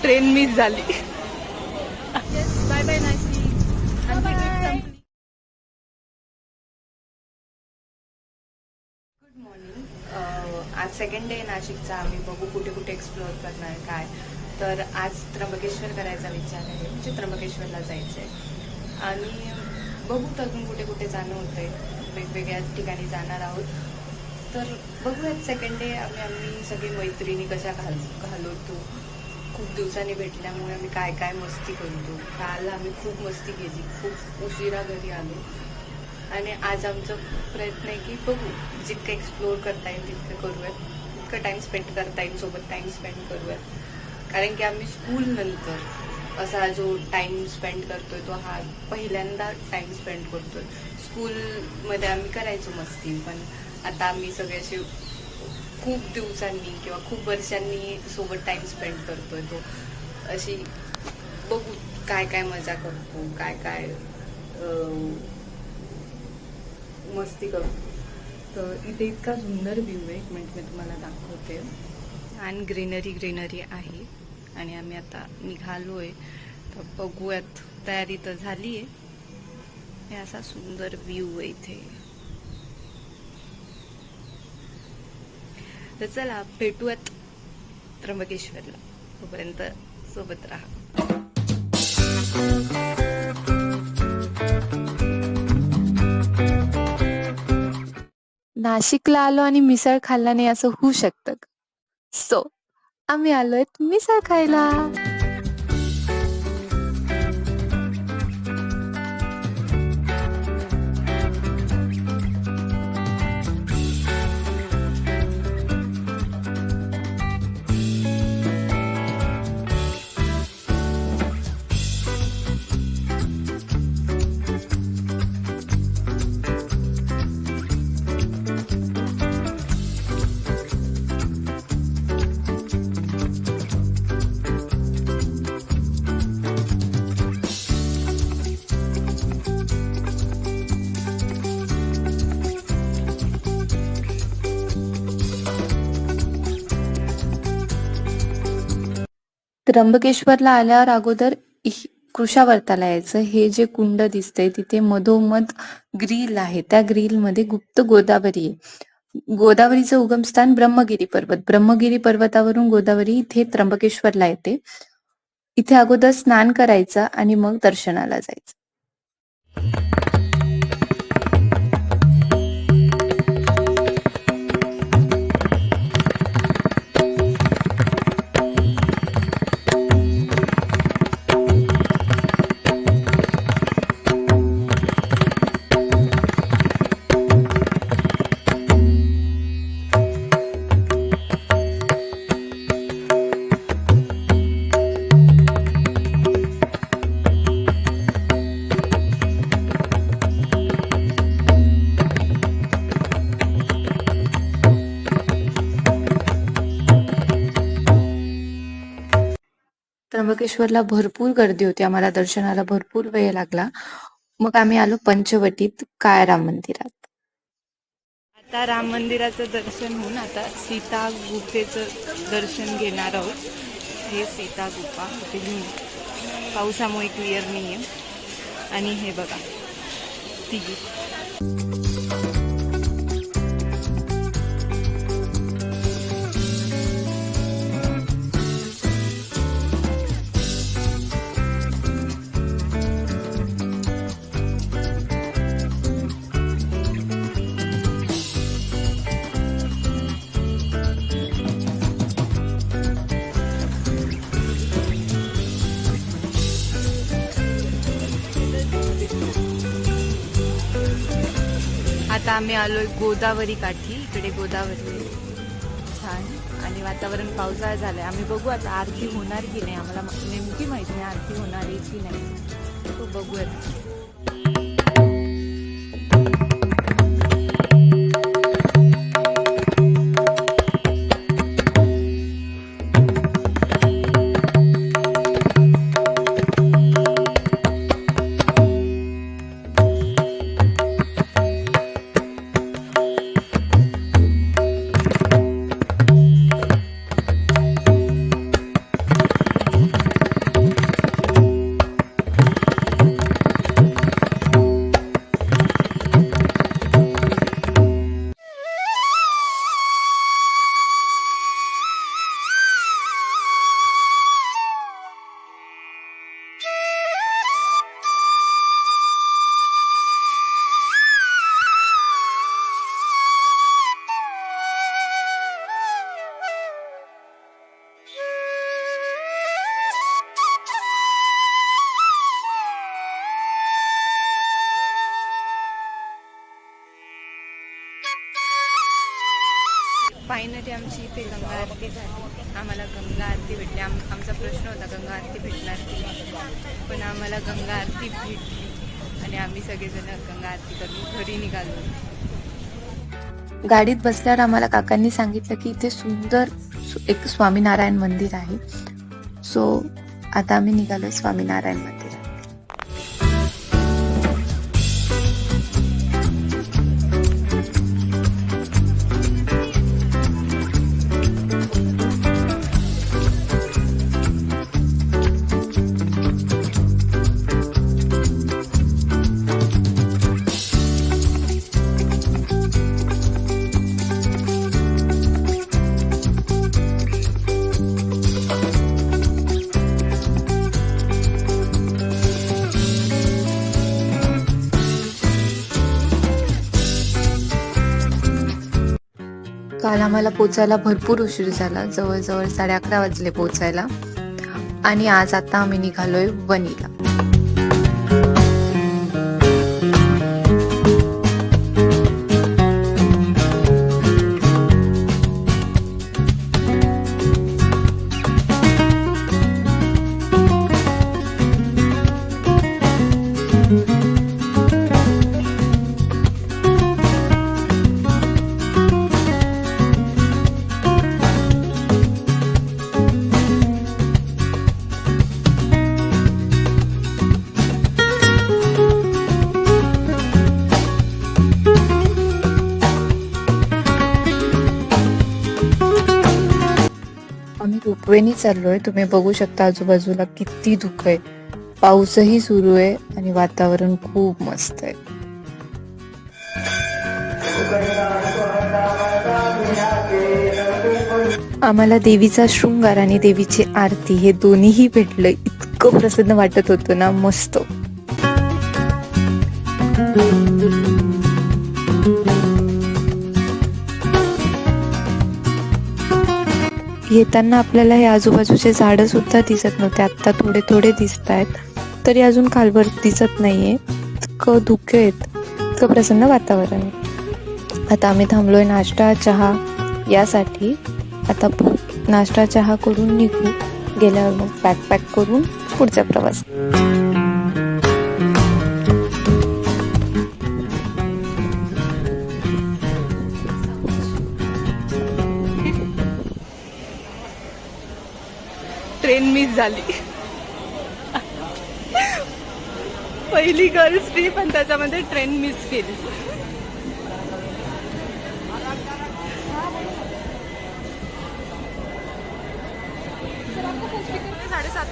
Train miss झाली. Bye bye Nashik. Good morning. आज second day नाशिकचा. आम्ही बघू कुठे कुठे एक्सप्लोअर करणार काय. तर आज त्र्यंबकेश्वर करायचा विचार आहे, म्हणजे त्र्यंबकेश्वरला जायचं आहे. आणि बघू अजून कुठे कुठे जाणं होतं आहे, वेगवेगळ्या ठिकाणी जाणार आहोत. तर बघूयात सेकंड डे आम्ही सगळी मैत्रिणी कशा घालवतो. खूप दिवसांनी भेटल्यामुळे आम्ही काय काय मस्ती करतो. काल आम्ही खूप मस्ती केली, खूप उशिरा घरी आलो. आणि आज आमचा प्रयत्न आहे की बघू जितकं एक्सप्लोअर करता येईल तितकं करूयात, जितकं टाईम स्पेंड करता येईल सोबत टाईम स्पेंड करूयात. कारण की आम्ही स्कूलनंतर असा जो टाईम स्पेंड करतोय तो हा पहिल्यांदा टाईम स्पेंड करतोय. स्कूलमध्ये आम्ही करायचो मस्ती, पण आता आम्ही सगळे असे खूप दिवसांनी किंवा खूप वर्षांनी सोबत टाईम स्पेंड करतोय. तो अशी बघू काय काय मजा करतो, काय काय मस्ती करतो. तर इथे इतका सुंदर व्ह्यू आहे, एक मिनिट मी तुम्हाला दाखवते. आणि ग्रीनरी आहे. आणि आम्ही आता निघालो आहे. तर बघूयात, तयारी तर झाली आहे. हे असा सुंदर व्ह्यू आहे इथे. तर चला भेटूयात त्र्यंबकेश्वरला. तोपर्यंत सोबत राहा. नाशिकला आलो आणि मिसळ खाल्ला नाही असं होऊ शकतं. सो आम्ही आलोय मिसळ खायला. त्र्यंबकेश्वरला आल्यावर अगोदर कृषावर्ताला यायचं. हे जे कुंड दिसतंय तिथे मधोमध ग्रील आहे, त्या ग्रील मध्ये गुप्त गोदावरी आहे. गोदावरीचं उगमस्थान ब्रह्मगिरी पर्वत. ब्रह्मगिरी पर्वतावरून गोदावरी इथे त्र्यंबकेश्वरला येते. इथे अगोदर स्नान करायचं आणि मग दर्शनाला जायचं. त्र्यंबकेश्वरला भरपूर गर्दी होती. आम्हाला दर्शनाला भरपूर वेळ लागला. मग आम्ही आलो पंचवटीत काळ्या राम मंदिरात. आता राम मंदिराचं दर्शन होऊन आता सीता गुफेचं दर्शन घेणार आहोत. हे सीता गुफा इथे पावसामुळे क्लिअर नाही आहे. आणि हे बघा ती आता आम्ही आलोय गोदावरी काठी. इकडे गोदावरी छान आणि वातावरण पावसाळा झालंय. आम्ही बघू आता आरती होणार की नाही. आम्हाला नेमकी माहिती नाही आरती होणार आहे की नाही, तो बघूयात. आमची इथे गंगा आरती झाली. आम्हाला गंगा आरती भेटली. आमचा प्रश्न होता गंगा आरती भेटणार की नाही, पण आम्हाला गंगा आरती भेटली आणि आम्ही सगळेजण गंगा आरती करून घरी निघालो. गाडीत बसल्यावर आम्हाला काकांनी सांगितलं की इथे सुंदर एक स्वामीनारायण मंदिर आहे. सो आता आम्ही निघालो स्वामीनारायण मंदिर. काल आम्हाला पोचायला भरपूर उशीर झाला, जवळजवळ 11:30 वाजले पोचायला. आणि आज आता आम्ही निघालोय वणीला. आम्ही रोपवेने चाललोय. तुम्ही बघू शकता आजूबाजूला किती धुकं आहे. पाऊसही सुरू आहे आणि वातावरण खूप मस्त आहे. आम्हाला देवीचा शृंगार आणि देवीची आरती हे दोन्हीही भेटलं. इतकं प्रसन्न वाटत होतं ना, मस्त. येताना आपल्याला हे आजूबाजूचे झाडं सुद्धा दिसत नव्हते. आता थोडे थोडे दिसत आहेत, तरी अजून खालवर दिसत नाहीये. इतकं धुके आहेत, इतकं प्रसन्न वातावरण आहे. आता आम्ही थांबलोय नाश्ता चहा यासाठी. आता नाश्ता चहा करून निघू. गेल्यावर मग पॅक करून पुढचा प्रवास. ट्रेन मिस झाली. पहिली गर्ल्स ट्रिप आणि त्याच्यामध्ये ट्रेन मिस केली.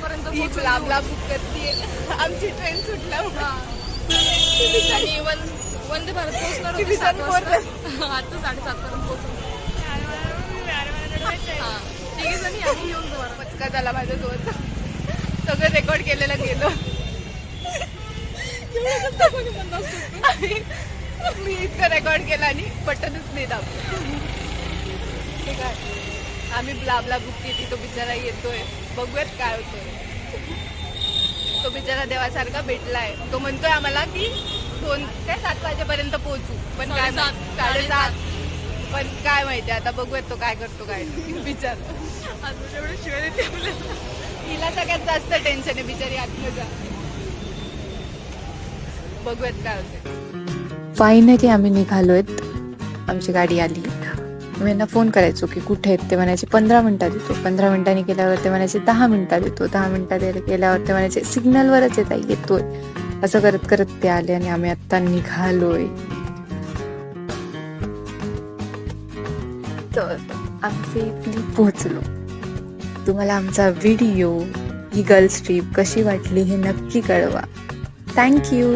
पर्यंत लांबला बुक करते. आमची ट्रेन सुटल्या आणि वंदे भारत पोहोचणार होती 7 वाजता. आता 7:30 पर्यंत पोहोचलो. पचका झाला माझ्या सोबत. सगळं रेकॉर्ड केलेलं गेलो. मी इतकं रेकॉर्ड केलं आणि बटनच नाही दाबलं. ठीक आहे, आम्ही ब्लाबला बुक केली. तो बिचारा येतोय, बघूयात काय होतोय. तो बिचारा देवासारखा भेटलाय. तो म्हणतोय आम्हाला की 7 वाजेपर्यंत पोहोचू, पण काय 7:30. पण काय माहिती आता, बघूयात तो काय करतो काय विचार. एवढं शिवाय देते आपल्याला. तिला सगळ्यात जास्त टेन्शन आहे, बिचारी आत्मजा. बघूयात काय होते. फायनली आम्ही निघालोयत. आमची गाडी आली. मी यांना फोन करायचो की कुठे आहेत. ते म्हणायचे 15 मिनिटात येतो. 15 मिनिटांनी गेल्यावर ते म्हणायचे 10 मिनिटात येतो. 10 मिनिटात गेल्यावर ते म्हणायचे सिग्नलवरच येतोय. असं करत करत ते आले आणि आम्ही आता निघालोय. तर आम्ही सेफली पोहोचलो. तुम्हाला आमचा व्हिडिओ, ही गर्ल्स ट्रिप कशी वाटली हे नक्की कळवा. थँक्यू.